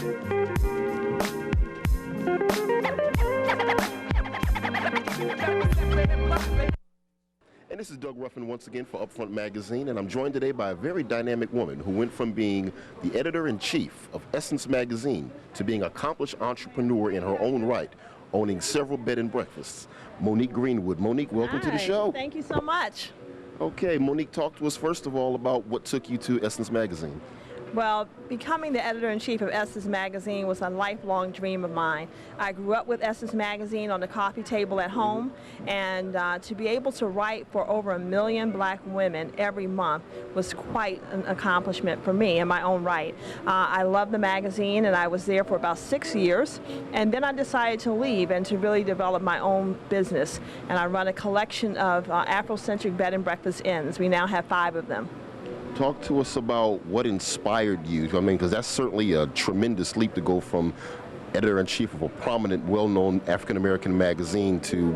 And this is Doug Ruffin once again for Upfront magazine, and I'm joined today by a very dynamic woman who went from being the editor-in-chief of Essence magazine to being an accomplished entrepreneur in her own right, owning several bed and breakfasts. Monique Greenwood. Monique, welcome to the show. Thank you so much. Okay, Monique, talk to us first of all about what took you to Essence magazine. Well, becoming the editor-in-chief of Essence magazine was a lifelong dream of mine. I grew up with Essence magazine on the coffee table at home, and to be able to write for over 1 million black women every month was quite an accomplishment for me in my own right. I love the magazine, and I was there for about 6 years, and then I decided to leave and to really develop my own business. And I run a collection of Afrocentric bed and breakfast inns. We now have 5 of them. Talk to us about what inspired you. I mean, because that's certainly a tremendous leap to go from editor-in-chief of a prominent, well-known African-American magazine to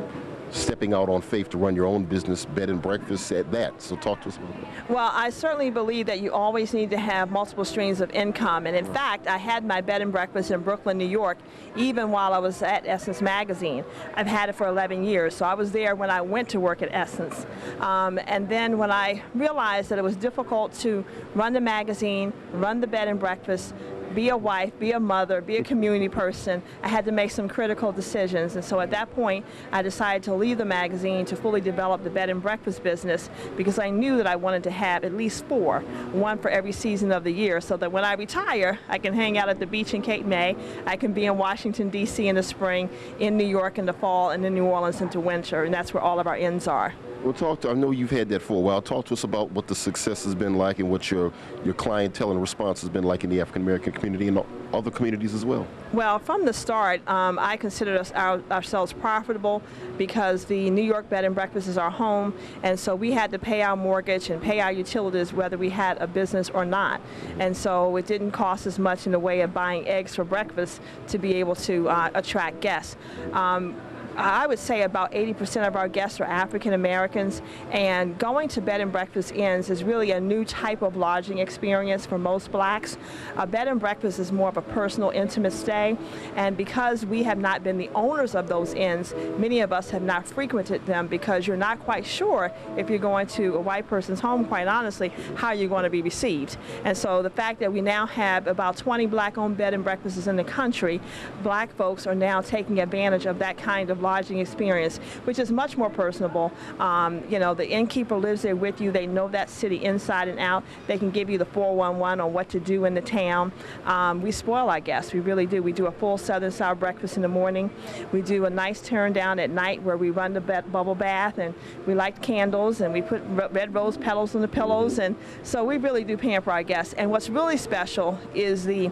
stepping out on faith to run your own business, bed and breakfast at that. So talk to us about that. Well, I certainly believe that you always need to have multiple streams of income. And in fact, I had my bed and breakfast in Brooklyn, New York, even while I was at Essence magazine. I've had it for 11 years, so I was there when I went to work at Essence. And then when I realized that it was difficult to run the magazine, run the bed and breakfast, be a wife, be a mother, be a community person, I had to make some critical decisions. And so at that point, I decided to leave the magazine to fully develop the bed and breakfast business, because I knew that I wanted to have at least 4, one for every season of the year, so that when I retire, I can hang out at the beach in Cape May, I can be in Washington, D.C. in the spring, in New York in the fall, and in New Orleans into winter, and that's where all of our inns are. Well, I know you've had that for a while. Talk to us about what the success has been like and what your clientele and response has been like in the African-American community and other communities as well. Well, from the start, I considered ourselves profitable because the New York bed and breakfast is our home, and so we had to pay our mortgage and pay our utilities whether we had a business or not. And so it didn't cost as much in the way of buying eggs for breakfast to be able to attract guests. I would say about 80% of our guests are African Americans, and going to bed and breakfast inns is really a new type of lodging experience for most blacks. A bed and breakfast is more of a personal, intimate stay, and because we have not been the owners of those inns, many of us have not frequented them because you're not quite sure if you're going to a white person's home, quite honestly, how you're going to be received. And so the fact that we now have about 20 black-owned bed and breakfasts in the country, black folks are now taking advantage of that kind of lodging experience, which is much more personable. You know, the innkeeper lives there with you. They know that city inside and out. They can give you the 411 on what to do in the town. We spoil our guests. We really do. We do a full Southern-style breakfast in the morning. We do a nice turn down at night where we run the bubble bath, and we light candles, and we put red rose petals on the pillows, and so we really do pamper our guests. And what's really special is the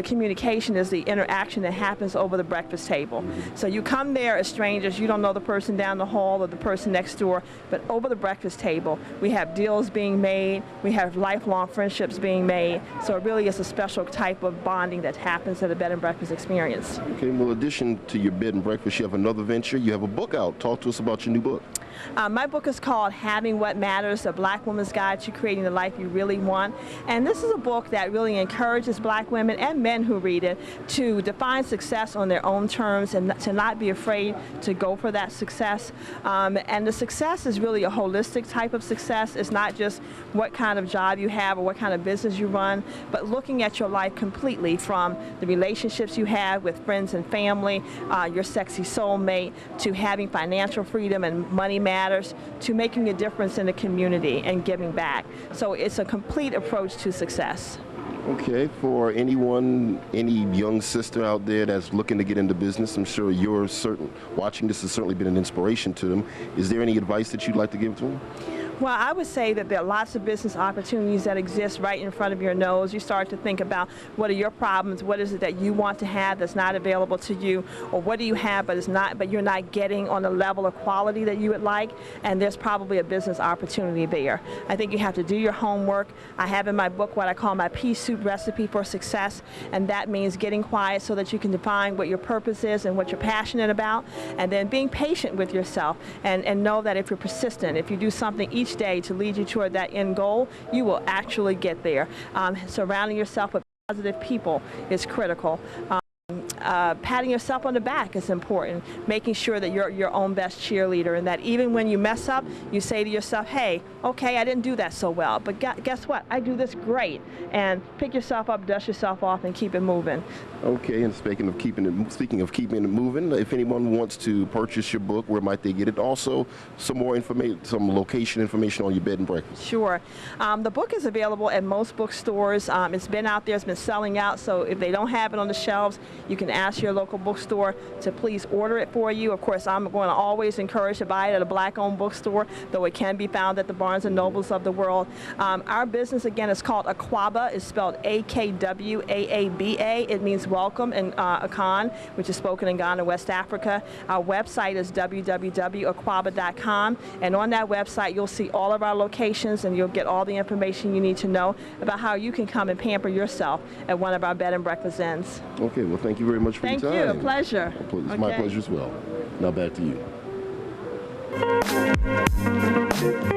communication, is the interaction that happens over the breakfast table. So you come there as strangers, you don't know the person down the hall or the person next door, but over the breakfast table, we have deals being made, we have lifelong friendships being made, so it really is a special type of bonding that happens at a bed and breakfast experience. Okay, well, in addition to your bed and breakfast, you have another venture. You have a book out. Talk to us about your new book. My book is called Having What Matters, A Black Woman's Guide to Creating the Life You Really Want. And this is a book that really encourages black women and men who read it to define success on their own terms and to not be afraid to go for that success. And the success is really a holistic type of success. It's not just what kind of job you have or what kind of business you run, but looking at your life completely, from the relationships you have with friends and family, your sexy soulmate, to having financial freedom and money matters, to making a difference in the community and giving back. So it's a complete approach to success. Okay, for anyone, any young sister out there that's looking to get into business, I'm sure watching this has certainly been an inspiration to them. Is there any advice that you'd like to give to them? Well, I would say that there are lots of business opportunities that exist right in front of your nose. You start to think about what are your problems, what is it that you want to have that's not available to you, or what do you have but you're not getting on the level of quality that you would like, and there's probably a business opportunity there. I think you have to do your homework. I have in my book what I call my pea soup recipe for success, and that means getting quiet so that you can define what your purpose is and what you're passionate about, and then being patient with yourself and know that if you're persistent, if you do something each day to lead you toward that end goal, you will actually get there. Surrounding yourself with positive people is critical. Patting yourself on the back is important, making sure that you're your own best cheerleader, and that even when you mess up, you say to yourself, hey, okay, I didn't do that so well, but guess what? I do this great. And pick yourself up, dust yourself off, and keep it moving. Okay, and speaking of keeping it moving, if anyone wants to purchase your book, where might they get it? Also, some more information, some location information on your bed and breakfast. Sure. The book is available at most bookstores. It's been out there, it's been selling out, so if they don't have it on the shelves, you can ask your local bookstore to please order it for you. Of course, I'm going to always encourage to buy it at a black-owned bookstore, though it can be found at the Barnes & Nobles of the world. Our business, again, is called Akwaba. It's spelled A-K-W-A-A-B-A. It means welcome in Akan, which is spoken in Ghana, West Africa. Our website is www.akwaba.com, and on that website, you'll see all of our locations, and you'll get all the information you need to know about how you can come and pamper yourself at one of our bed and breakfast inns. Okay, well, thank you very much for your time. Thank you. A pleasure. It's my pleasure as well. Now back to you.